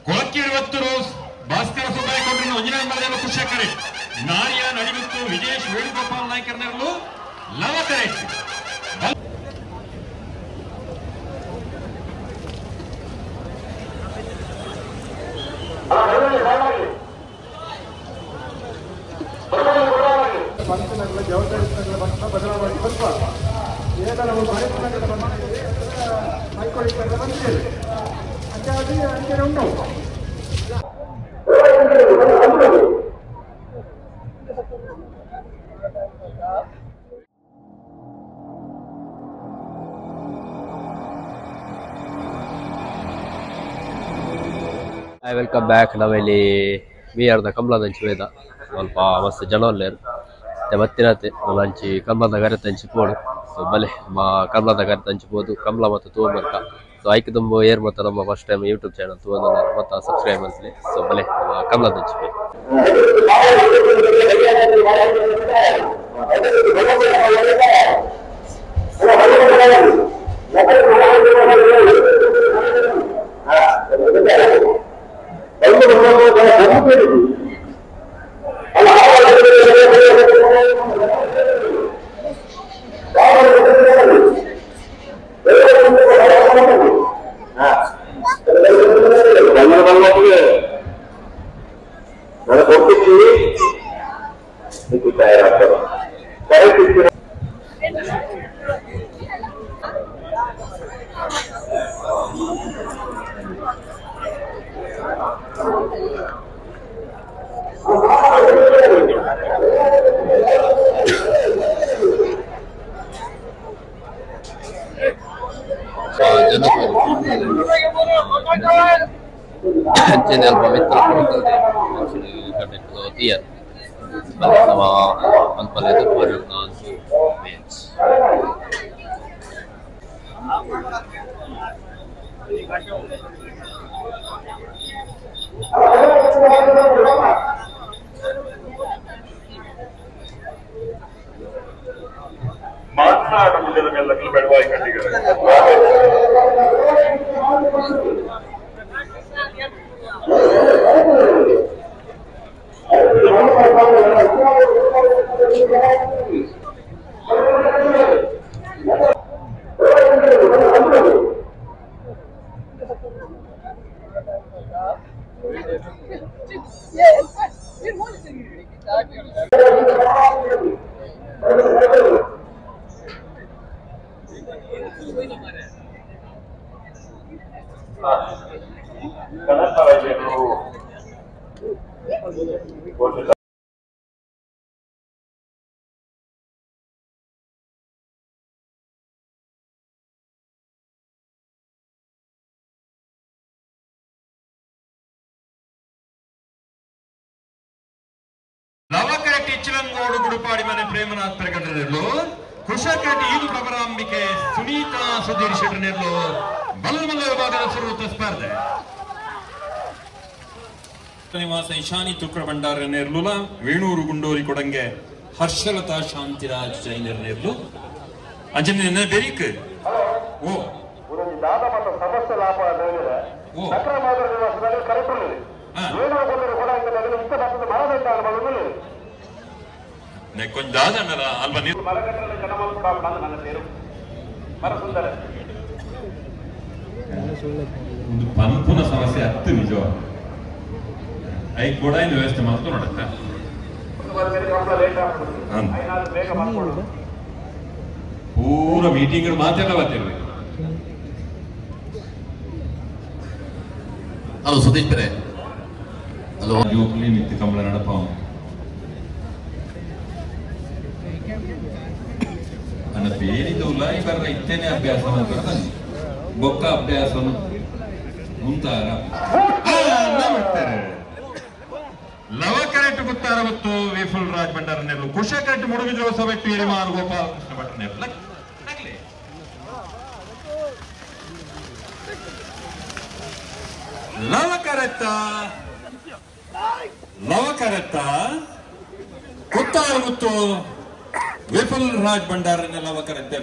ಕೊಳಕ್ಕಿರುವತ್ತರು ಭಾಸ್ಕರ ಸುಬ್ಬಾಯಿ ಕೊಟ್ಟರು ಅಂಜನಾಥ್ ಮರದೇವ ಕುಶಕರೆ ನಾರಿಯ ನಡಿಬಿತ್ತು ವಿಜೇಶ್ ವೇಣುಗೋಪಾಲ್ ನಾಯ್ಕರ್ನರು ಲವಕರೆ ಜವಾಬ್ದಾರಿ ಬದಲಾವಣೆ ಸ್ವಲ್ಪ ಈಗ ನಾವು ಮೈಕೊಳಿಕೊಂಡು ಬಂದಿದ್ದೇವೆ ಅಂಚಾಗಿ ಅಂಚೆ ಉಂಟು ವೆಲ್ಕಮ್ ಬ್ಯಾಕ್. ನಾವಿಲ್ಲಿ ಮೀಯರ್ದ ಕಂಬ್ಲದಂಚಿ ವೇದ ಸ್ವಲ್ಪ ಮಸ್ತ್ ಜನ ಮತ್ತಿನತೆ ನಂಚಿ ಕಂಬ್ಲದ ಗರೆ ಹಂಚಿಪೋಡು. ಸೊ ಬಲೆ ಕಂಬ್ಲದ ಗರೆ ಹಂಚಿಬೋದು ಕಂಬ್ಲ ಮತ್ತು ತೂಬರ್ಕ. ಸೊ ಐಕ್ ತುಂಬ ಏರ್ ಮತ್ತು ನಮ್ಮ ಫಸ್ಟ್ ಟೈಮ್ ಯೂಟ್ಯೂಬ್ ಚಾನಲ್ ತೂಬಂದ ಮತ್ತು ಸಬ್ಸ್ಕ್ರೈಬ್ ಮಾಡ್ತೀನಿ. ಸೊ ಬಲೆ ಕಂಬ್ಲದ ಹಂಚಿಪೋದು. Channel pamitra dia nama anpal itu baru match. ಮಾತನಾಡ ಮುಂದಿನ ಮೇಲಕ್ಕೆ ಬೆಳವಾಯಿ ಕಂಡಿದ್ದಾರೆ. ಲವಕರಟಿ ಚಿಲಂಗೋಡು ಗುಡುಪಾಡಿ ಮನೆ ಪ್ರೇಮನಾಥ್ ಪ್ರಕಟಣೆಗಳು ಕುಶಕರಟಿ ಈದು ಪ್ರಭರಾಂಬಿಕೆ ಸುನೀತಾ ಸುಧೀರ್ ಶೆಟ್ಟರ್ನೆರಲು ಬಲ್ಮಲ್ಲ ವಿಭಾಗದ ಸುರುತ ಸ್ಪರ್ಧೆ ನಿವಾಸ ಇಶಾನಿ ತುಕ್ರ ಭಂಡಾರನೆರಲು ವೇಣೂರು ಗುಂಡೋರಿ ಕೊಡಂಗೆ ಹರ್ಷಲತಾ ಶಾಂತಿರಾಜ್ ಜೈನರ್ನೆರಲು ಅಂಜನೆ ಬೆರಿಕ್ ಓ ಒಂದು ದಾದ ಮತ್ತು ಸಮಸ್ಯೆ ಲಾಭ ಅಂದರೆ ಸಕ್ರ ಮಾದರಿ ನಿವಾಸದಲ್ಲಿ ಕರೆಪುಳ್ಳಿ ವೇಣೂರು ಗುಂಡೋರಿ ಕೊಡಂಗೆ ಇಷ್ಟ ಬರ್ತದೆ ಮರದಂತ ಅನುಭವಗಳು ಕೊಂಚ ದಾದಣ್ಣರ ಅಲ್ವಾ ನೀವು ಮರಗಟ್ಟಲೆ ಜನಮಲ್ ನನ್ನ ಸೇರು ಮರಸುಂದರ ಒಂದು ಪಂಪುನ ಸಮಸ್ಯೆ ಹತ್ತು ನಿಜ ಐ ಕೂಡ ಇನ್ನು ವ್ಯವಸ್ಥೆ ಮಾಡ್ಕೊಂಡು ನೋಡುತ್ತೆ ಪೂರ ಮೀಟಿಂಗ್ ಮಾತೆಲ್ಲ ಬರ್ತಿರ್ಬೇಕು. ಹಲೋ ಸತೀಶ್ ಬೇರೆ ಹಲೋ ಜೋಕ್ಲಿ ನಿತ್ಯ ಕಂಬಳ ನಡಪ ನನ್ನ ಬೇರಿದ್ದು ಉಲಾಯಿ ಬರ್ರ ಇತ್ತೇನೆ ಅಭ್ಯಾಸ ಮಾಡ್ತಾರೆ ಬೊಕ್ಕ ಅಭ್ಯಾಸ ಮುಂತಾರ ಲವಕರೆಟ್ ಗೊತ್ತಾರ ಗೊತ್ತು ವಿಫುಲ್ ರಾಜ್ ಭಂಡಾರನೆರಲು ಕುಶಕರೆಟ್ ಮುಡುಗಿದ್ರು ಸಭೆಟ್ಟು ಎರಿಮಾರು ಗೋಪಾಲ ಕೃಷ್ಣ ಭಟ್ನೆರಲು ಲವಕರೆತ್ತ ಗೊತ್ತಾರ ಗೊತ್ತು ವಿಫುಲ್ ರಾಜ್ ಭಂಡಾರನೆ ಲವಕರೆತ್ತ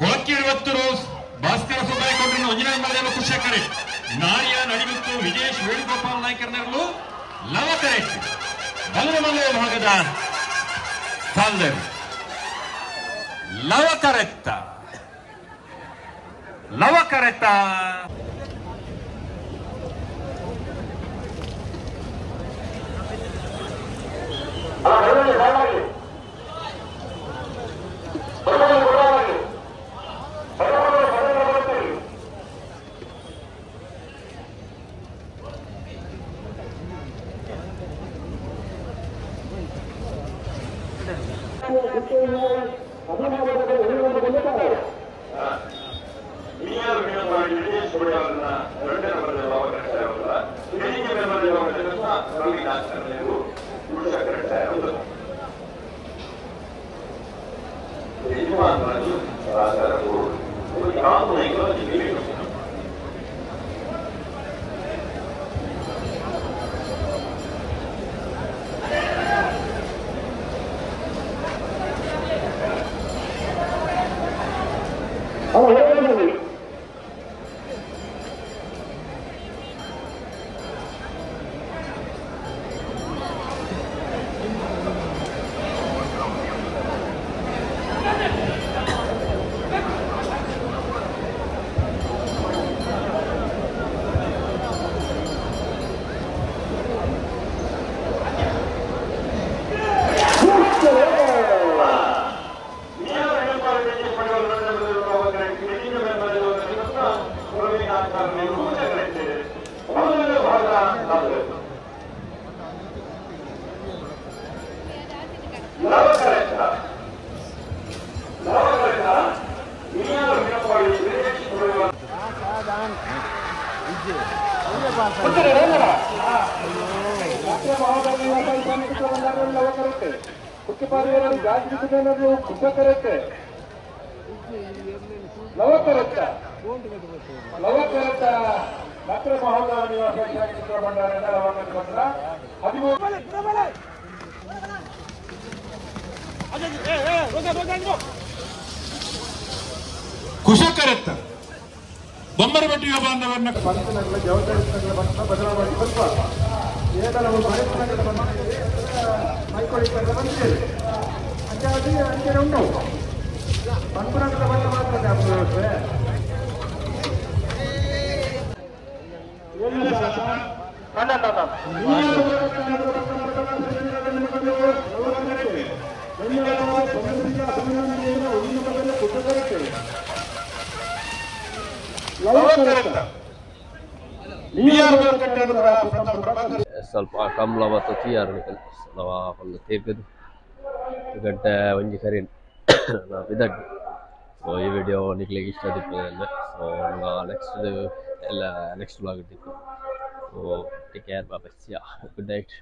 ಕೊಳಕ್ಕಿರುವತ್ತರು ಭಾಸ್ಕರ ಸುಬ್ಬಾಯಿ ಕೊಟ್ಟರು ಅಂಜನಾಥ್ ಮರದೇವ ಕುಶಕರೆ ನಾರ್ಯ ನಡಿಮುತ್ತು ವಿಜೇಶ್ ವೇಣುಗೋಪಾಲ್ ನಾಯ್ಕರ್ನವರು ಲವಕರೆಟ್ ಬಲಮಲೆ ಭಾಗದ ಸಾಲ್ದರು ಲವಕರೆತ್ತ ಕುಶಕರೆತ್ತ ಬೊಮ್ಮರಬಟ್ಟಿಯ ಬಾಂಧವರನ್ನ ಪಂಚನಗರ ಜವಾಬ್ದಾರಿ ಬದಲಾವಣೆ ಸ್ವಲ್ಪ ಏನಾದರೂ ಮೈಕೊಳಿಸ್ತಾರೆ ಬಂದಿದೆ ಅಂಚಾದಿ ಅಂಚೆ ಉಂಟು ಪಂಚನಗರ ಬಂದ ಮಾತ್ರ ವ್ಯವಸ್ಥೆ ಸ್ವಲ್ಪ ಕಮಲ ಮತ್ತು ತೀಯಾರು ನಾವು ಒಂದು ತೆಗೆದು ಗಂಟೆ ಒಂಜಿ ಕರಿ ನಾವು ಇದಕ್ಕೆ ಸೊ ಈ ವಿಡಿಯೋ ನಿಕ್ಲಿಗೆ ಇಷ್ಟ ದಿಪ್ಪದಲ್ಲ ಸೊ ನೆಕ್ಸ್ಟ್ ಎಲ್ಲ ನೆಕ್ಸ್ಟ್ ವ್ಲಾಗ್ ಇಟ್ಟಿತ್ತು so take care bye good night.